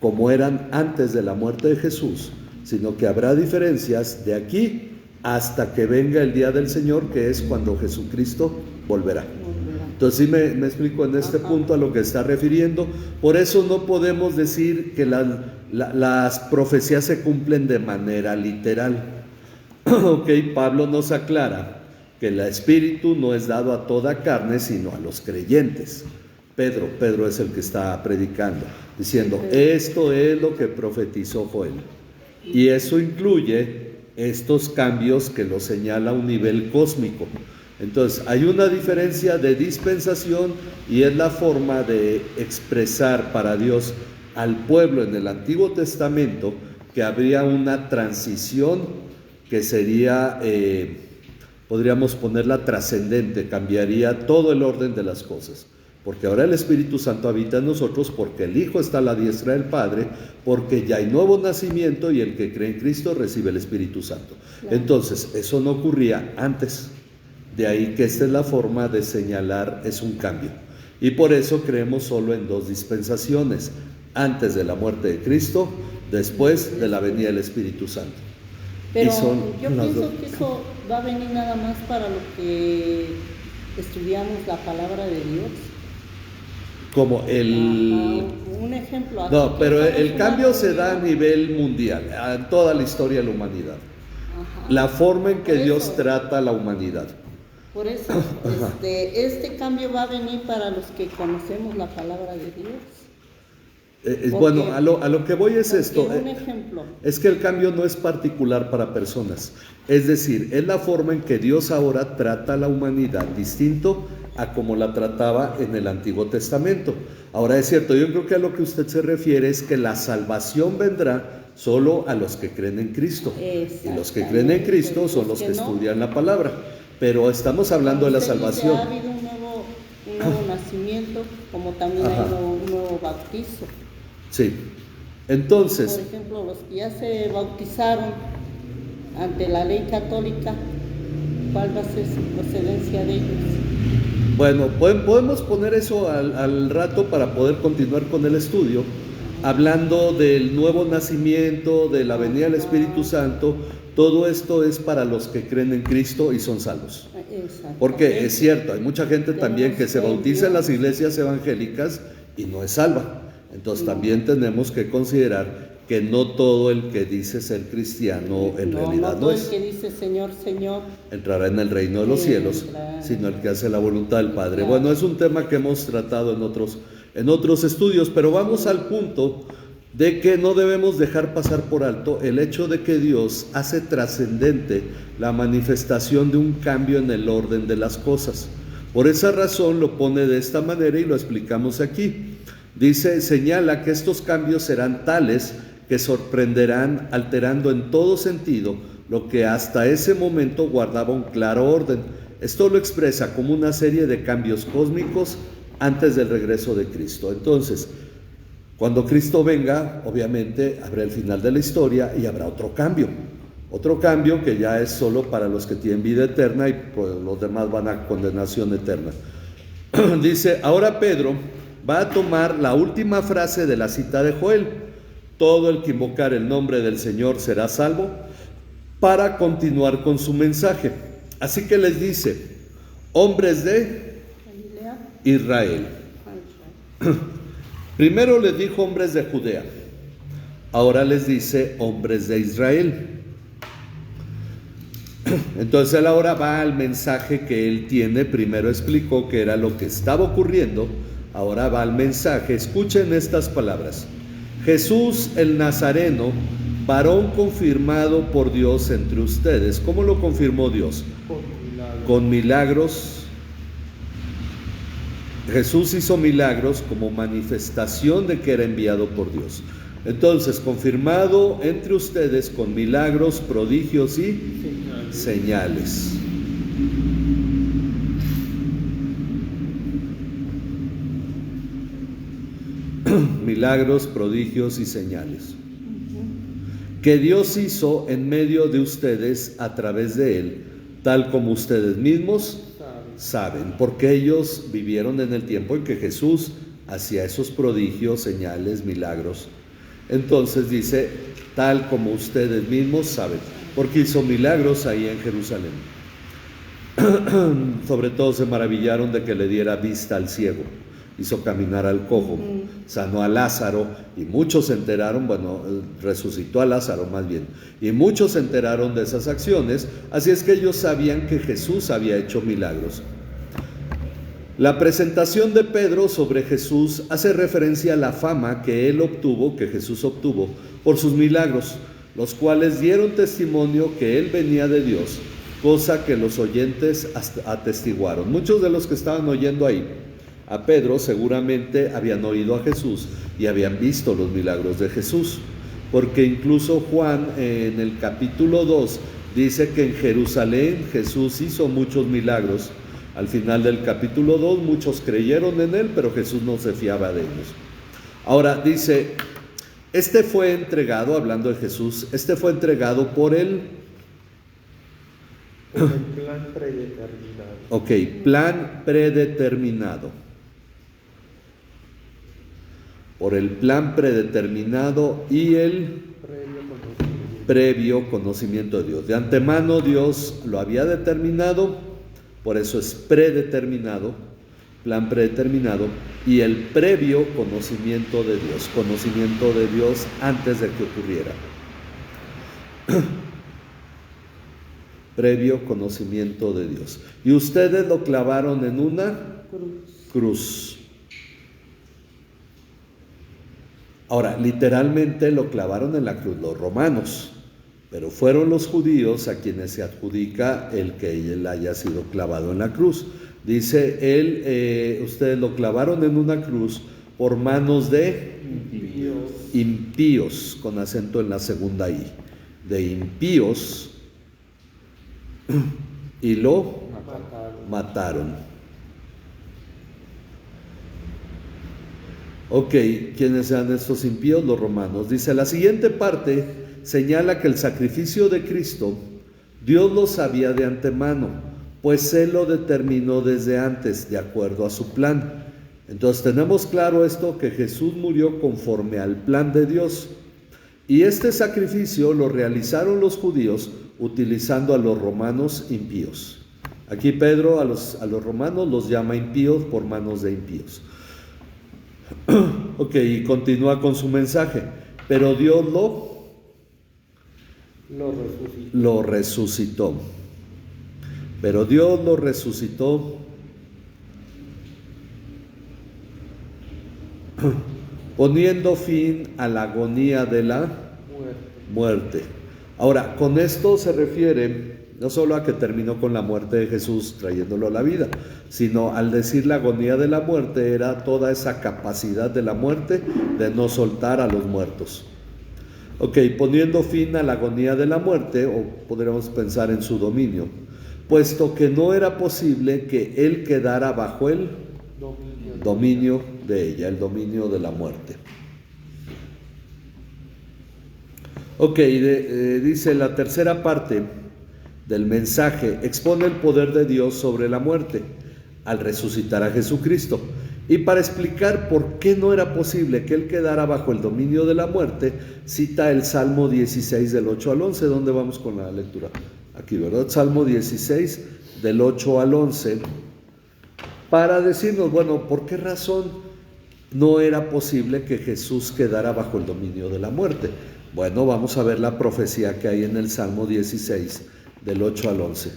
Speaker 1: como eran antes de la muerte de Jesús, sino que habrá diferencias de aquí hasta que venga el día del Señor, que es cuando Jesucristo volverá. Entonces sí me explico en este punto a lo que está refiriendo. Por eso no podemos decir que las profecías se cumplen de manera literal. Ok, Pablo nos aclara que el Espíritu no es dado a toda carne, sino a los creyentes. Pedro es el que está predicando, diciendo, esto es lo que profetizó Joel. Y eso incluye estos cambios que lo señala a un nivel cósmico. Entonces, hay una diferencia de dispensación, y es la forma de expresar para Dios al pueblo en el Antiguo Testamento que habría una transición que sería, podríamos ponerla trascendente, cambiaría todo el orden de las cosas. Porque ahora el Espíritu Santo habita en nosotros, porque el Hijo está a la diestra del Padre, porque ya hay nuevo nacimiento y el que cree en Cristo recibe el Espíritu Santo. Claro. Entonces, eso no ocurría antes. De ahí que esta es la forma de señalar, es un cambio. Y por eso creemos solo en dos dispensaciones: antes de la muerte de Cristo, después de la venida del Espíritu Santo.
Speaker 3: Pero yo pienso que eso va a venir nada más para lo que estudiamos la palabra de Dios.
Speaker 1: Como
Speaker 3: un ejemplo.
Speaker 1: No, pero el cambio se da a nivel mundial, en toda la historia de la humanidad. La forma en que Dios trata a la humanidad.
Speaker 3: Por eso, este cambio va a venir para los que conocemos la palabra de Dios.
Speaker 1: Bueno, a lo que voy es esto.
Speaker 3: Un ejemplo.
Speaker 1: Es que el cambio no es particular para personas. Es decir, es la forma en que Dios ahora trata a la humanidad, distinto a como la trataba en el Antiguo Testamento. Ahora es cierto, yo creo que a lo que usted se refiere es que la salvación vendrá solo a los que creen en Cristo. Y los que creen en Cristo son los que estudian la palabra. Pero estamos hablando de la salvación.
Speaker 3: Ha habido un nuevo nacimiento, como también hay un nuevo bautizo.
Speaker 1: Sí. Entonces,
Speaker 3: por ejemplo, los que ya se bautizaron ante la ley católica, ¿cuál va a ser su procedencia de ellos?
Speaker 1: Bueno, podemos poner eso al rato para poder continuar con el estudio, hablando del nuevo nacimiento, de la venida del Espíritu Santo. Todo esto es para los que creen en Cristo y son salvos. Porque es cierto, hay mucha gente también que se bautiza en las iglesias evangélicas y no es salva. Entonces también tenemos que considerar que no todo el que dice ser cristiano en realidad no es.
Speaker 3: No todo el que dice Señor, Señor
Speaker 1: entrará en el reino de los cielos, sino el que hace la voluntad del Padre. Claro. Bueno, es un tema que hemos tratado en otros estudios, pero vamos al punto de que no debemos dejar pasar por alto el hecho de que Dios hace trascendente la manifestación de un cambio en el orden de las cosas. Por esa razón lo pone de esta manera y lo explicamos aquí. Dice, señala que estos cambios serán tales que sorprenderán, alterando en todo sentido lo que hasta ese momento guardaba un claro orden. Esto lo expresa como una serie de cambios cósmicos antes del regreso de Cristo. Entonces, cuando Cristo venga, obviamente habrá el final de la historia y habrá otro cambio que ya es solo para los que tienen vida eterna y pues los demás van a condenación eterna. Dice, ahora Pedro va a tomar la última frase de la cita de Joel: todo el que invocar el nombre del Señor será salvo, para continuar con su mensaje. Así que les dice, hombres de Israel. Primero les dijo hombres de Judea, ahora les dice hombres de Israel. Entonces él ahora va al mensaje que él tiene. Primero explicó que era lo que estaba ocurriendo, ahora va al mensaje. Escuchen estas palabras: Jesús el Nazareno, varón confirmado por Dios entre ustedes. ¿Cómo lo confirmó Dios? Con milagros. Jesús hizo milagros como manifestación de que era enviado por Dios. Entonces, confirmado entre ustedes con milagros, prodigios y señales. Milagros, prodigios y señales que Dios hizo en medio de ustedes a través de él, tal como ustedes mismos saben, porque ellos vivieron en el tiempo en que Jesús hacía esos prodigios, señales, milagros. Entonces dice, tal como ustedes mismos saben, porque hizo milagros ahí en Jerusalén. Sobre todo se maravillaron de que le diera vista al ciego, hizo caminar al cojo, sanó a Lázaro, y muchos se enteraron, resucitó a Lázaro más bien, y muchos se enteraron de esas acciones. Así es que ellos sabían que Jesús había hecho milagros. La presentación de Pedro sobre Jesús hace referencia a la fama que Jesús obtuvo por sus milagros, los cuales dieron testimonio que él venía de Dios, cosa que los oyentes atestiguaron. Muchos de los que estaban oyendo ahí a Pedro seguramente habían oído a Jesús y habían visto los milagros de Jesús, porque incluso Juan en el capítulo 2 dice que en Jerusalén Jesús hizo muchos milagros. Al final del capítulo 2 muchos creyeron en él, pero Jesús no se fiaba de ellos. Ahora dice, este fue entregado, hablando de Jesús, este fue entregado por el
Speaker 4: plan predeterminado.
Speaker 1: Ok, plan predeterminado. Por el plan predeterminado y el previo conocimiento de Dios. De antemano Dios lo había determinado, por eso es predeterminado, plan predeterminado, y el previo conocimiento de Dios antes de que ocurriera. Previo conocimiento de Dios. Y ustedes lo clavaron en una cruz. Ahora, literalmente lo clavaron en la cruz los romanos, pero fueron los judíos a quienes se adjudica el que él haya sido clavado en la cruz. Dice ustedes lo clavaron en una cruz por manos de impíos, con acento en la segunda I, de impíos, y lo mataron. Ok, ¿quiénes eran estos impíos? Los romanos. Dice, la siguiente parte señala que el sacrificio de Cristo, Dios lo sabía de antemano, pues Él lo determinó desde antes, de acuerdo a su plan. Entonces tenemos claro esto, que Jesús murió conforme al plan de Dios. Y este sacrificio lo realizaron los judíos utilizando a los romanos impíos. Aquí Pedro a los romanos los llama impíos por manos de impíos. Ok, y continúa con su mensaje. Pero Dios lo resucitó. Pero Dios lo resucitó poniendo fin a la agonía de la muerte. Ahora, con esto se refiere no solo a que terminó con la muerte de Jesús trayéndolo a la vida, sino al decir la agonía de la muerte era toda esa capacidad de la muerte de no soltar a los muertos. Ok, poniendo fin a la agonía de la muerte, o podríamos pensar en su dominio, puesto que no era posible que él quedara bajo el dominio de ella, el dominio de la muerte. Ok, dice la tercera parte del mensaje, expone el poder de Dios sobre la muerte al resucitar a Jesucristo. Y para explicar por qué no era posible que él quedara bajo el dominio de la muerte, cita el Salmo 16 del 8 al 11. ¿Dónde vamos con la lectura? Aquí, ¿verdad? Salmo 16 del 8 al 11, para decirnos, bueno, ¿por qué razón no era posible que Jesús quedara bajo el dominio de la muerte? Bueno, vamos a ver la profecía que hay en el Salmo 16 del 8 al 11.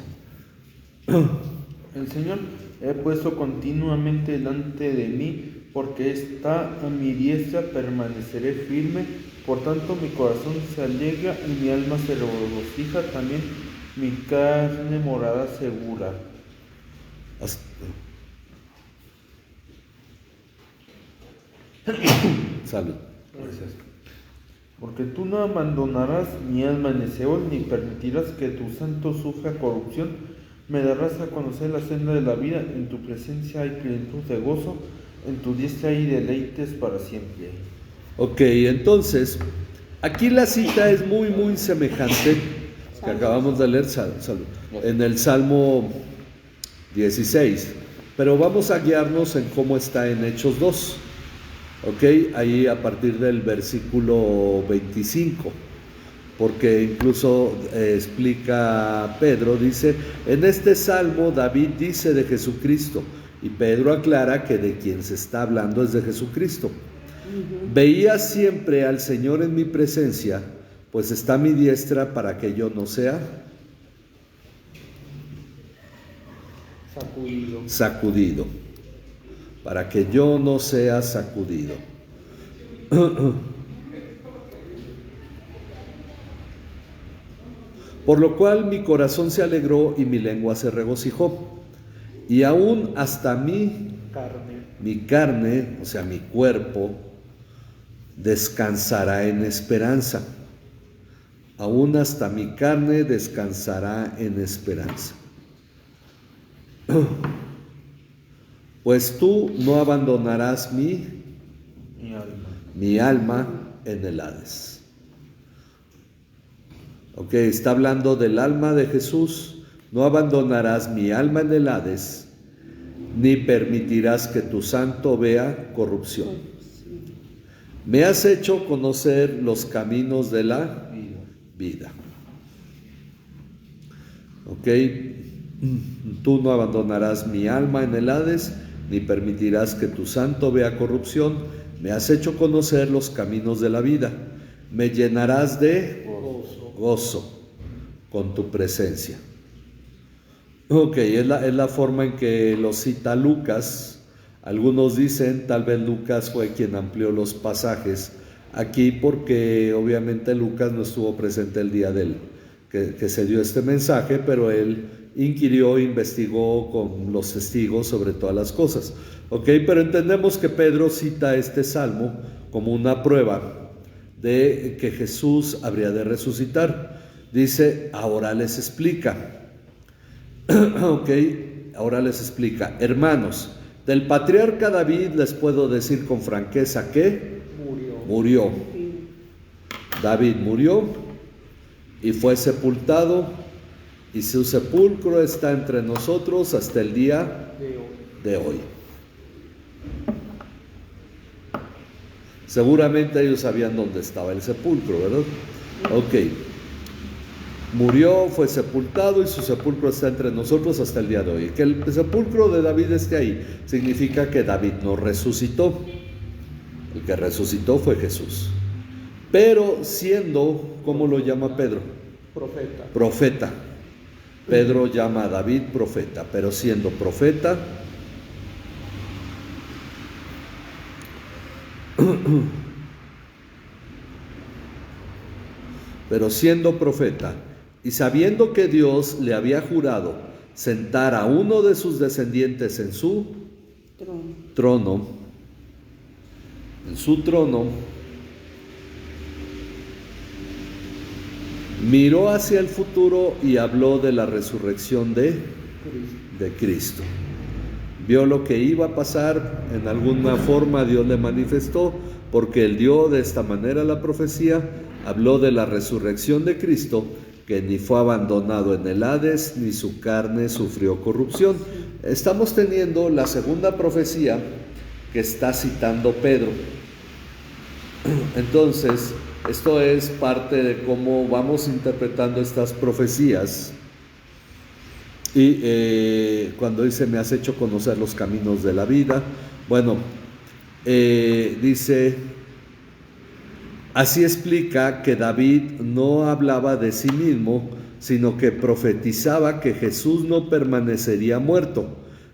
Speaker 4: El Señor he puesto continuamente delante de mí, porque está a mi diestra, permaneceré firme. Por tanto mi corazón se alegra y mi alma se regocija, también mi carne morada segura.
Speaker 1: Salud.
Speaker 4: Gracias. Porque tú no abandonarás mi alma en el Seol, ni permitirás que tu santo sufra corrupción. Me darás a conocer la senda de la vida, en tu presencia hay plenitud de gozo, en tu diestra hay deleites para siempre.
Speaker 1: Ok, entonces, aquí la cita es muy semejante que acabamos de leer en el Salmo 16, pero vamos a guiarnos en cómo está en Hechos 2, ok, ahí a partir del versículo 25. Porque incluso explica Pedro, dice, en este salmo David dice de Jesucristo, y Pedro aclara que de quien se está hablando es de Jesucristo. Veía siempre al Señor en mi presencia, pues está a mi diestra para que yo no sea sacudido, para que yo no sea sacudido. Por lo cual mi corazón se alegró y mi lengua se regocijó. Y aún hasta mi carne, o sea, mi cuerpo, descansará en esperanza. Aún hasta mi carne descansará en esperanza. Pues tú no abandonarás mi alma en el Hades. Ok, está hablando del alma de Jesús. No abandonarás mi alma en el Hades, ni permitirás que tu santo vea corrupción. Me has hecho conocer los caminos de la vida. Ok, tú no abandonarás mi alma en el Hades, ni permitirás que tu santo vea corrupción. Me has hecho conocer los caminos de la vida. Me llenarás de gozo con tu presencia. Ok, es la forma en que lo cita Lucas. Algunos dicen, tal vez Lucas fue quien amplió los pasajes aquí, porque obviamente Lucas no estuvo presente el día que se dio este mensaje, pero él inquirió, investigó con los testigos sobre todas las cosas. Ok, pero entendemos que Pedro cita este salmo como una prueba de que Jesús habría de resucitar. Dice, ahora les explica. Ok, ahora les explica. Hermanos, del patriarca David les puedo decir con franqueza que murió. David murió y fue sepultado, y su sepulcro está entre nosotros hasta el día de hoy. Seguramente ellos sabían dónde estaba el sepulcro, ¿verdad? Ok. Murió, fue sepultado, y su sepulcro está entre nosotros hasta el día de hoy. Que el sepulcro de David esté ahí significa que David no resucitó. El que resucitó fue Jesús. Pero siendo, ¿cómo lo llama Pedro? Profeta. Pedro llama a David profeta, pero siendo profeta, Y sabiendo que Dios le había jurado sentar a uno de sus descendientes en su trono, miró hacia el futuro y habló de la resurrección de Cristo. Vio lo que iba a pasar, en alguna forma Dios le manifestó, porque él dio de esta manera la profecía, habló de la resurrección de Cristo, que ni fue abandonado en el Hades, ni su carne sufrió corrupción. Estamos teniendo la segunda profecía que está citando Pedro. Entonces, esto es parte de cómo vamos interpretando estas profecías. Y cuando dice, me has hecho conocer los caminos de la vida, bueno, dice, así explica que David no hablaba de sí mismo, sino que profetizaba que Jesús no permanecería muerto.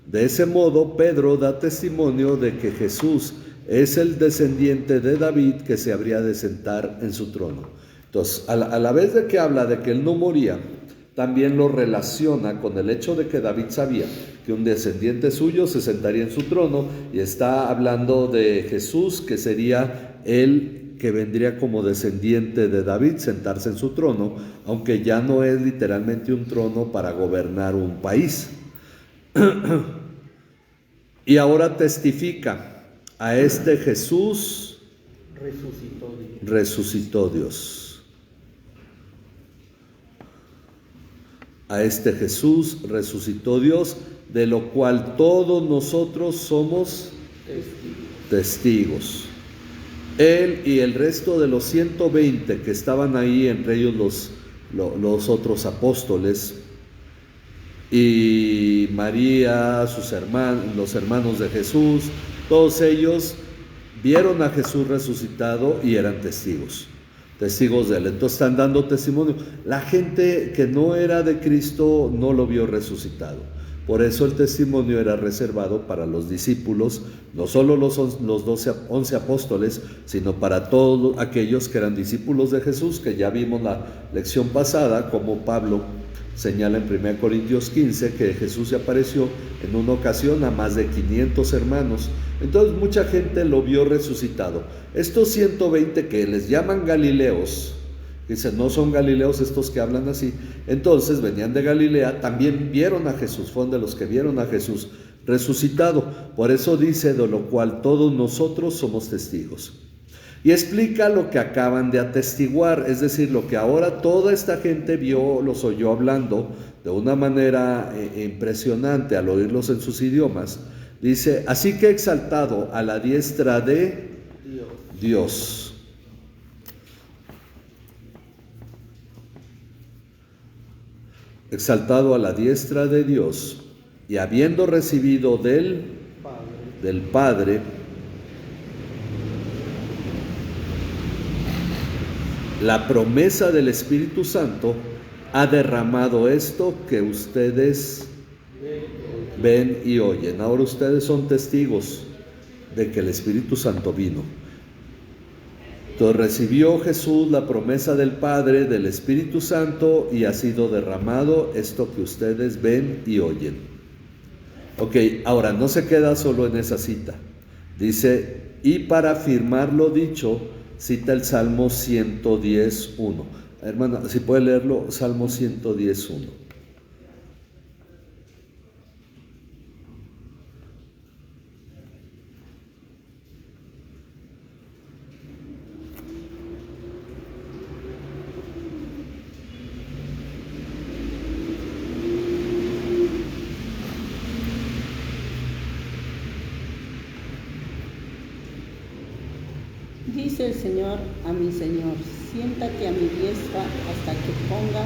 Speaker 1: De ese modo, Pedro da testimonio de que Jesús es el descendiente de David que se habría de sentar en su trono. Entonces, a la vez de que habla de que él no moría, también lo relaciona con el hecho de que David sabía que un descendiente suyo se sentaría en su trono, y está hablando de Jesús, que sería él que vendría como descendiente de David, sentarse en su trono, aunque ya no es literalmente un trono para gobernar un país. Y ahora testifica, a este Jesús resucitó Dios. A este Jesús resucitó Dios, de lo cual todos nosotros somos testigos. Él y el resto de los 120 que estaban ahí, entre ellos los otros apóstoles, y María, sus hermanos, los hermanos de Jesús, todos ellos vieron a Jesús resucitado y eran testigos de él. Entonces están dando testimonio. La gente que no era de Cristo no lo vio resucitado. Por eso el testimonio era reservado para los discípulos, no solo los 11 apóstoles, sino para todos aquellos que eran discípulos de Jesús, que ya vimos la lección pasada, como Pablo señala en 1 Corintios 15, que Jesús se apareció en una ocasión a más de 500 hermanos. Entonces mucha gente lo vio resucitado. Estos 120 que les llaman Galileos, dicen, no son Galileos estos que hablan así, entonces venían de Galilea, también vieron a Jesús, fueron de los que vieron a Jesús resucitado. Por eso dice, de lo cual todos nosotros somos testigos. Y explica lo que acaban de atestiguar, es decir, lo que ahora toda esta gente vio, los oyó hablando de una manera impresionante al oírlos en sus idiomas. Dice, así que exaltado a la diestra de Dios. Exaltado a la diestra de Dios, y habiendo recibido del Padre la promesa del Espíritu Santo, ha derramado esto que ustedes ven y oyen. Ahora ustedes son testigos de que el Espíritu Santo vino. Entonces recibió Jesús la promesa del Padre, del Espíritu Santo, y ha sido derramado esto que ustedes ven y oyen. Ok, ahora no se queda solo en esa cita. Dice, y para afirmar lo dicho, cita el Salmo 110.1. Hermana, si puede leerlo, Salmo 110.1.
Speaker 3: Dice el Señor a mi Señor, siéntate a mi diestra hasta que ponga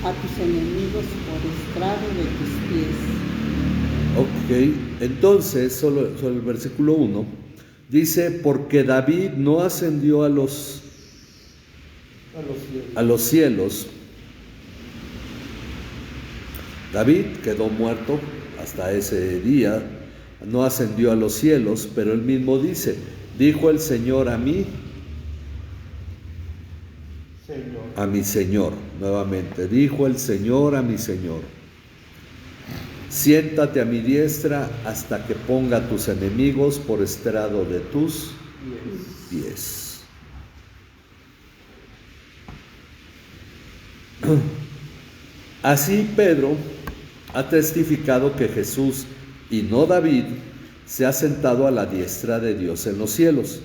Speaker 3: a tus enemigos por estrado de tus pies.
Speaker 1: Ok, entonces, solo el versículo 1, dice, porque David no ascendió a los cielos. David quedó muerto hasta ese día, no ascendió a los cielos, pero él mismo dice, dijo el Señor a mí, a mi Señor. Nuevamente, dijo el Señor a mi Señor: siéntate a mi diestra hasta que ponga a tus enemigos por estrado de tus pies. Así Pedro ha testificado que Jesús y no David se ha sentado a la diestra de Dios en los cielos,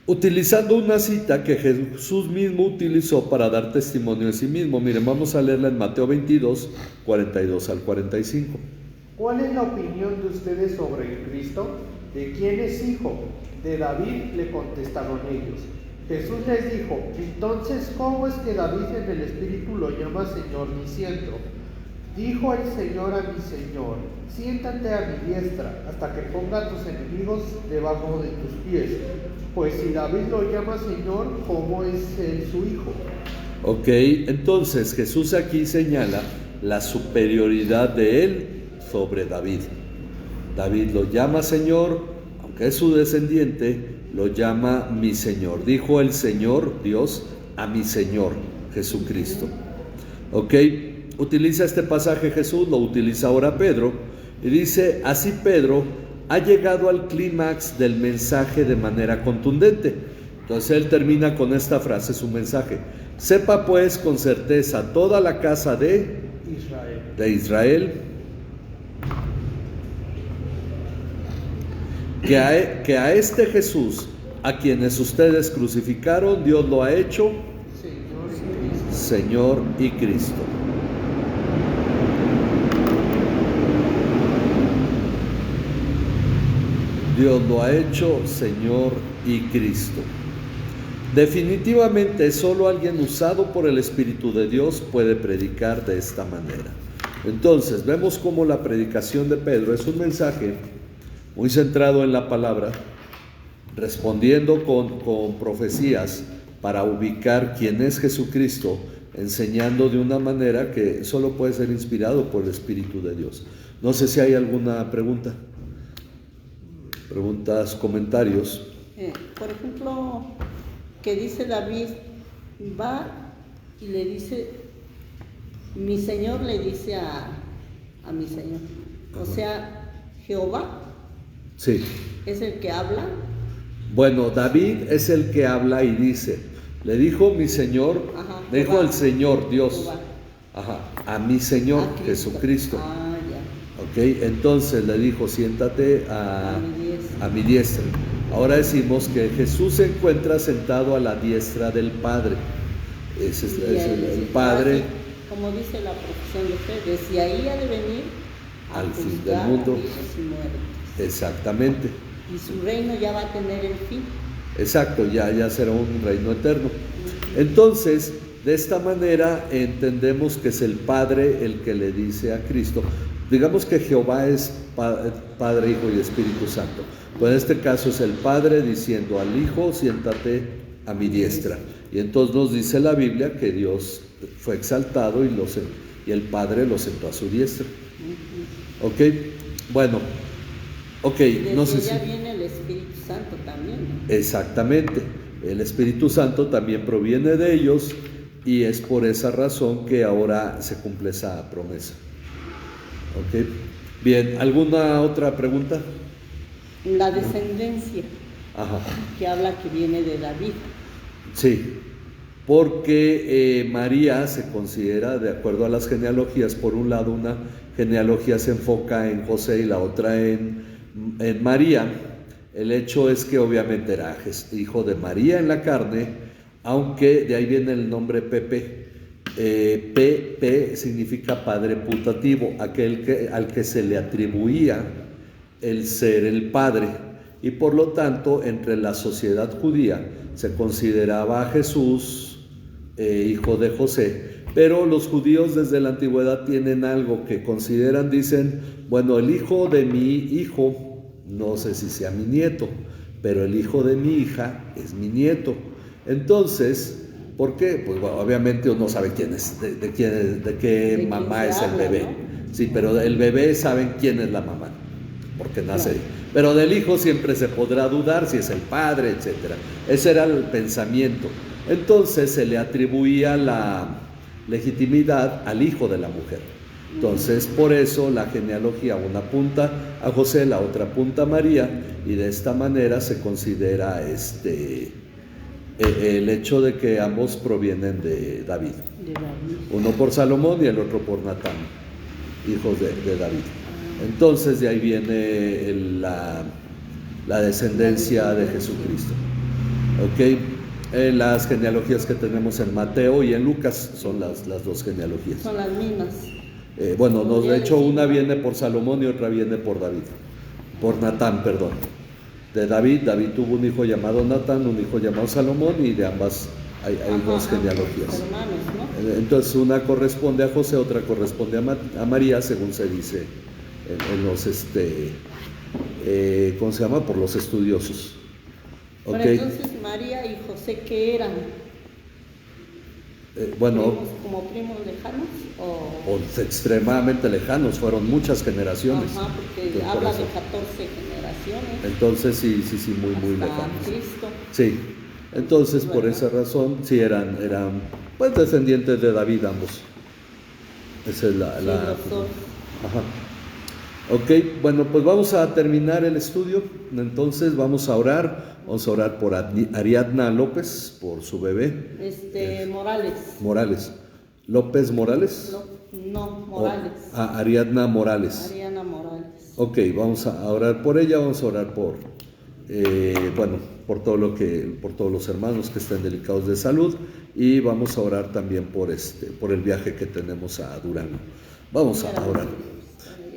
Speaker 1: utilizando una cita que Jesús mismo utilizó para dar testimonio de sí mismo. Miren, vamos a leerla en Mateo 22, 42 al 45.
Speaker 2: ¿Cuál es la opinión de ustedes sobre el Cristo? ¿De quién es hijo? De David, le contestaron ellos. Jesús les dijo: entonces, ¿cómo es que David en el Espíritu lo llama Señor diciendo: dijo el Señor a mi Señor, siéntate a mi diestra hasta que ponga a tus enemigos debajo de tus pies? Pues si David lo llama Señor, ¿cómo es él su hijo?
Speaker 1: Ok, entonces Jesús aquí señala la superioridad de él sobre David. David lo llama Señor, aunque es su descendiente, lo llama mi Señor. Dijo el Señor, Dios, a mi Señor, Jesucristo. Ok, utiliza este pasaje Jesús, lo utiliza ahora Pedro, y dice, así Pedro ha llegado al clímax del mensaje de manera contundente. Entonces él termina con esta frase su mensaje: sepa pues con certeza toda la casa de Israel que a este Jesús, a quienes ustedes crucificaron, Dios lo ha hecho Señor y Cristo. Dios lo ha hecho Señor y Cristo. Definitivamente solo alguien usado por el Espíritu de Dios puede predicar de esta manera. Entonces vemos cómo la predicación de Pedro es un mensaje muy centrado en la palabra, respondiendo con profecías para ubicar quién es Jesucristo, enseñando de una manera que solo puede ser inspirado por el Espíritu de Dios. No sé si hay alguna pregunta. Preguntas, comentarios.
Speaker 3: Por ejemplo, que dice David, va y le dice, mi Señor le dice a mi Señor. O sea, Jehová
Speaker 1: sí
Speaker 3: es el que habla.
Speaker 1: Bueno, David es el que habla y dice, le dijo mi Señor, le dijo el Señor Dios, a mi Señor Jesucristo. Ok, entonces le dijo, siéntate a mi diestra. Ahora decimos que Jesús se encuentra sentado a la diestra del Padre. Ese es el Padre.
Speaker 3: Como dice la profesión de fe, desde ahí ha de venir
Speaker 1: al fin del mundo. Exactamente.
Speaker 3: Y su reino ya va a tener el fin.
Speaker 1: Exacto, ya será un reino eterno. Entonces, de esta manera entendemos que es el Padre el que le dice a Cristo. Digamos que Jehová es Padre, Hijo y Espíritu Santo. Pues en este caso es el Padre diciendo al Hijo, siéntate a mi diestra. Y entonces nos dice la Biblia que Dios fue exaltado y el Padre lo sentó a su diestra. Ok, bueno, ok. No sé si
Speaker 3: viene el Espíritu Santo también, ¿no?
Speaker 1: Exactamente, el Espíritu Santo también proviene de ellos y es por esa razón que ahora se cumple esa promesa. Ok, bien, ¿alguna otra pregunta?
Speaker 3: La descendencia, que habla que viene de David.
Speaker 1: Sí, porque María se considera, de acuerdo a las genealogías, por un lado una genealogía se enfoca en José y la otra en María. El hecho es que obviamente era hijo de María en la carne, aunque de ahí viene el nombre Pepe. P significa padre putativo, aquel al que se le atribuía el ser el padre, y por lo tanto entre la sociedad judía se consideraba a Jesús hijo de José, pero los judíos desde la antigüedad tienen algo que consideran, dicen, bueno, el hijo de mi hijo, no sé si sea mi nieto, pero el hijo de mi hija es mi nieto. Entonces, ¿por qué? Pues bueno, obviamente uno sabe quién es, de qué mamá es el bebé. ¿No? Sí, pero el bebé saben quién es la mamá, porque nace ahí. Pero del hijo siempre se podrá dudar si es el padre, etc. Ese era el pensamiento. Entonces se le atribuía la legitimidad al hijo de la mujer. Entonces, por eso la genealogía, una apunta a José, la otra apunta a María, y de esta manera se considera el hecho de que ambos provienen de David. Uno por Salomón y el otro por Natán, hijos de David. Entonces, de ahí viene la descendencia de Jesucristo. ¿Ok? Las genealogías que tenemos en Mateo y en Lucas son las dos genealogías.
Speaker 3: Son las mismas.
Speaker 1: Bueno, no, de hecho una viene por Salomón y otra viene por David, por Natán, perdón. De David tuvo un hijo llamado Natán, un hijo llamado Salomón, y de ambas hay dos genealogías.
Speaker 3: Hermanos, ¿no?
Speaker 1: Entonces una corresponde a José, otra corresponde a María, según se dice en los, ¿cómo se llama? Por los estudiosos.
Speaker 3: Pero
Speaker 1: ¿Okay?
Speaker 3: entonces María y José, ¿qué eran?
Speaker 1: Bueno,
Speaker 3: ¿Como primos lejanos?
Speaker 1: o extremadamente lejanos, fueron muchas generaciones.
Speaker 3: Ajá, porque
Speaker 1: Entonces,
Speaker 3: habla
Speaker 1: por
Speaker 3: de
Speaker 1: eso.
Speaker 3: 14 generaciones.
Speaker 1: Entonces sí, muy
Speaker 3: hasta
Speaker 1: lejanos.
Speaker 3: Cristo.
Speaker 1: Sí, entonces por
Speaker 3: ¿Verdad?
Speaker 1: esa razón sí eran pues descendientes de David ambos. Esa es la
Speaker 3: Sí, los dos.
Speaker 1: Ajá. Ok, bueno, pues vamos a terminar el estudio. Entonces vamos a orar por Ariadna López, por su bebé.
Speaker 3: Morales.
Speaker 1: López Morales.
Speaker 3: No, Morales.
Speaker 1: Ariadna Morales.
Speaker 3: Ariana Morales.
Speaker 1: Ok, vamos a orar por ella, vamos a orar por por todos los hermanos que estén delicados de salud, y vamos a orar también por el viaje que tenemos a Durango. Vamos a orar.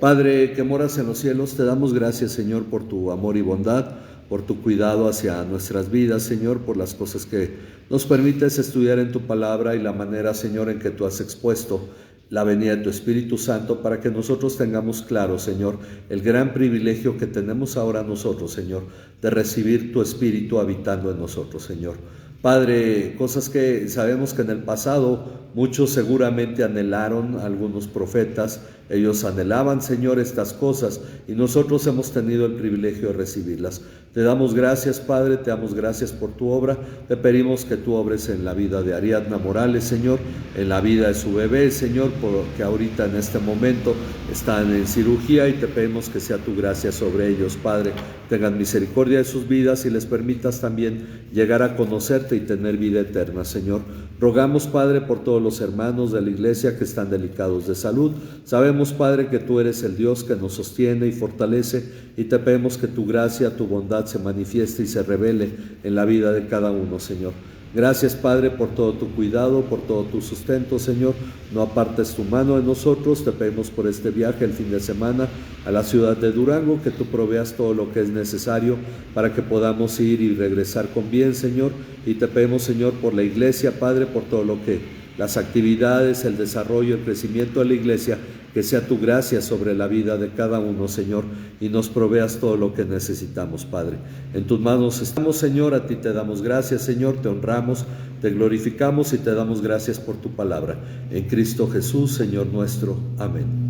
Speaker 1: Padre que moras en los cielos, te damos gracias, Señor, por tu amor y bondad, por tu cuidado hacia nuestras vidas, Señor, por las cosas que nos permites estudiar en tu palabra y la manera, Señor, en que tú has expuesto la venida de tu Espíritu Santo, para que nosotros tengamos claro, Señor, el gran privilegio que tenemos ahora nosotros, Señor, de recibir tu Espíritu habitando en nosotros, Señor. Padre, cosas que sabemos que en el pasado muchos seguramente anhelaron, algunos profetas, ellos anhelaban, Señor, estas cosas, y nosotros hemos tenido el privilegio de recibirlas. Te damos gracias, Padre, te damos gracias por tu obra. Te pedimos que tú obres en la vida de Ariadna Morales, Señor, en la vida de su bebé, Señor, porque ahorita en este momento están en cirugía, y te pedimos que sea tu gracia sobre ellos, Padre. Tengan misericordia de sus vidas y les permitas también llegar a conocerte y tener vida eterna, Señor. Rogamos, Padre, por todos los hermanos de la iglesia que están delicados de salud. Sabemos, Padre, que tú eres el Dios que nos sostiene y fortalece, y te pedimos que tu gracia, tu bondad se manifieste y se revele en la vida de cada uno, Señor. Gracias, Padre, por todo tu cuidado, por todo tu sustento, Señor. No apartes tu mano de nosotros. Te pedimos por este viaje el fin de semana a la ciudad de Durango, que tú proveas todo lo que es necesario para que podamos ir y regresar con bien, Señor. Y te pedimos, Señor, por la iglesia, Padre, por todo lo que las actividades, el desarrollo, el crecimiento de la iglesia, que sea tu gracia sobre la vida de cada uno, Señor, y nos proveas todo lo que necesitamos, Padre. En tus manos estamos, Señor, a ti te damos gracias, Señor, te honramos, te glorificamos y te damos gracias por tu palabra. En Cristo Jesús, Señor nuestro. Amén.